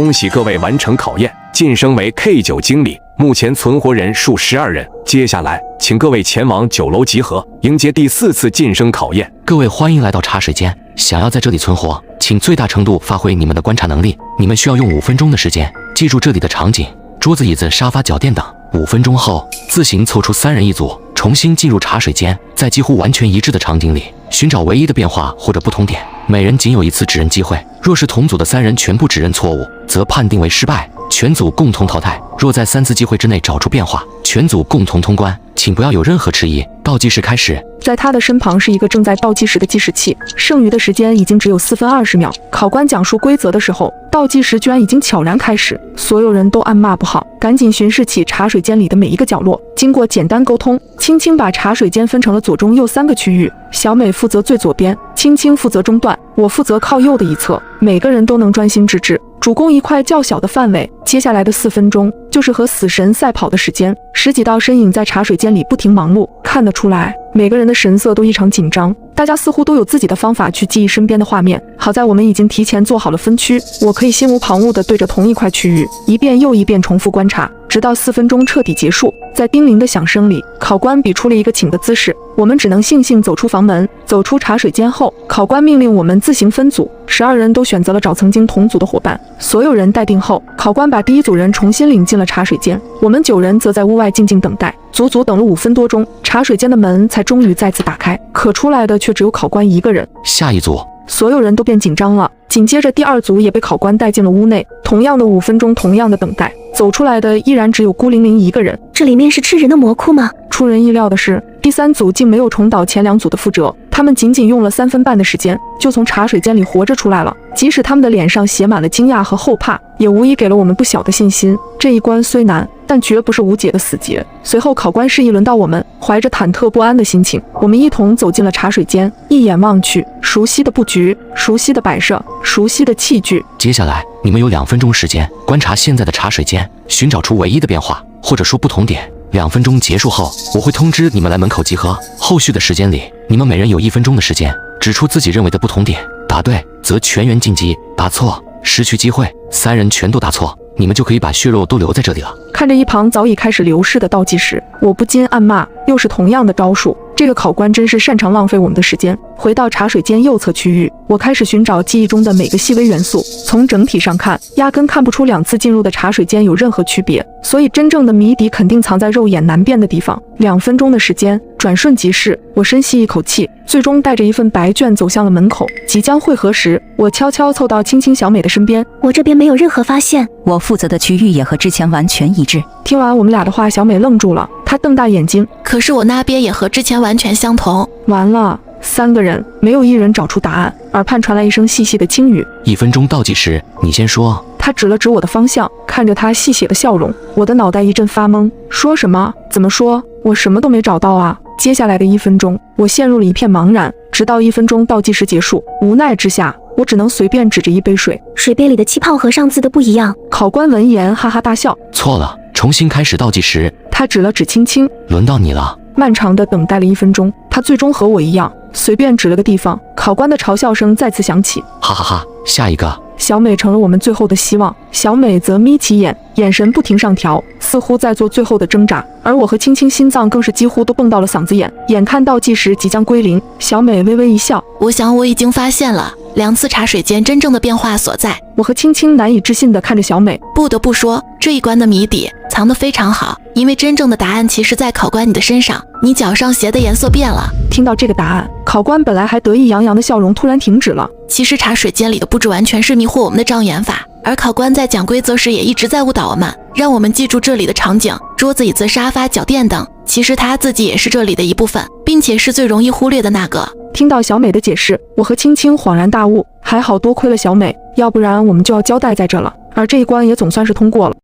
恭喜各位完成考验，晋升为 K9 经理。目前存活人数12人。接下来，请各位前往9楼集合，迎接第4次晋升考验。各位欢迎来到茶水间，想要在这里存活，请最大程度发挥你们的观察能力。你们需要用5分钟的时间，记住这里的场景、桌子、椅子、沙发、脚垫等。5分钟后，自行凑出3人一组，重新进入茶水间，在几乎完全一致的场景里，寻找唯一的变化或者不同点。每人仅有1次指认机会，若是同组的3人全部指认错误，则判定为失败，全组共同淘汰。若在3次机会之内找出变化，全组共同通关。请不要有任何迟疑，倒计时开始。在他的身旁是一个正在倒计时的计时器，剩余的时间已经只有4分20秒。考官讲述规则的时候，倒计时居然已经悄然开始，所有人都暗骂不好，赶紧巡视起茶水间里的每一个角落。经过简单沟通，青青把茶水间分成了左中右3个区域，小美负责最左边，青青负责中段，我负责靠右的一侧。每个人都能专心致志，主攻一块较小的范围。接下来的4分钟就是和死神赛跑的时间，10几道身影在茶水间里不停忙碌，看得出来每个人的神色都异常紧张，大家似乎都有自己的方法去记忆身边的画面。好在我们已经提前做好了分区，我可以心无旁骛地对着同一块区域一遍又一遍重复观察，直到4分钟彻底结束。在叮铃的响声里，考官比出了一个请的姿势，我们只能悻悻走出房门。走出茶水间后，考官命令我们自行分组，12人都选择了找曾经同组的伙伴。所有人待定后，考官把第1组人重新领进了茶水间，我们9人则在屋外静静等待。足足等了5分多钟，茶水间的门才终于再次打开，可出来的却只有考官一个人。下一组，所有人都变紧张了。紧接着第2组也被考官带进了屋内，同样的5分钟，同样的等待，走出来的依然只有孤零零一个人。这里面是吃人的魔窟吗？出人意料的是，第3组竟没有重蹈前2组的覆辙，他们仅仅用了3分半的时间，就从茶水间里活着出来了。即使他们的脸上写满了惊讶和后怕，也无疑给了我们不小的信心。这一关虽难，但绝不是无解的死结。随后考官示意轮到我们，怀着忐忑不安的心情，我们一同走进了茶水间。一眼望去，熟悉的布局，熟悉的摆设，熟悉的器具。接下来你们有2分钟时间观察现在的茶水间，寻找出唯一的变化，或者说不同点。2分钟结束后，我会通知你们来门口集合。后续的时间里，你们每人有1分钟的时间，指出自己认为的不同点。答对则全员晋级，答错失去机会。3人全都答错，你们就可以把血肉都留在这里了。看着一旁早已开始流逝的倒计时，我不禁暗骂，又是同样的招数，这个考官真是擅长浪费我们的时间。回到茶水间右侧区域，我开始寻找记忆中的每个细微元素。从整体上看，压根看不出2次进入的茶水间有任何区别，所以真正的谜底肯定藏在肉眼难辨的地方。2分钟的时间转瞬即逝，我深吸一口气，最终带着一份白卷走向了门口。即将汇合时，我悄悄凑到青青小美的身边，我这边没有任何发现，我负责的区域也和之前完全一致。听完我们俩的话，小美愣住了，她瞪大眼睛，可是我那边也和之前完全相同。完了，3个人没有1人找出答案。耳畔传来一声细细的轻语，1分钟倒计时，你先说。他指了指我的方向，看着他戏谑的笑容，我的脑袋一阵发懵。说什么？怎么说？我什么都没找到啊！接下来的1分钟，我陷入了一片茫然，直到1分钟倒计时结束，无奈之下，我只能随便指着一杯水，水杯里的气泡和上次的不一样。考官闻言哈哈大笑，错了，重新开始倒计时。他指了指青青，轮到你了。漫长的等待了1分钟，他最终和我一样，随便指了个地方。考官的嘲笑声再次响起，哈哈哈！下一个。小美成了我们最后的希望，小美则眯起眼，眼神不停上调，似乎在做最后的挣扎。而我和青青心脏更是几乎都蹦到了嗓子眼。眼看倒计时即将归零，小美微微一笑，我想我已经发现了2次茶水间真正的变化所在。我和青青难以置信地看着小美，不得不说，这一关的谜底藏得非常好，因为真正的答案其实在考官你的身上，你脚上鞋的颜色变了。听到这个答案，考官本来还得意洋洋的笑容突然停止了。其实茶水间里的布置完全是迷惑我们的障眼法，而考官在讲规则时也一直在误导我们，让我们记住这里的场景，桌子、椅子、沙发、脚垫等。其实他自己也是这里的一部分，并且是最容易忽略的那个。听到小美的解释，我和青青恍然大悟，还好多亏了小美，要不然我们就要交代在这了。而这一关也总算是通过了。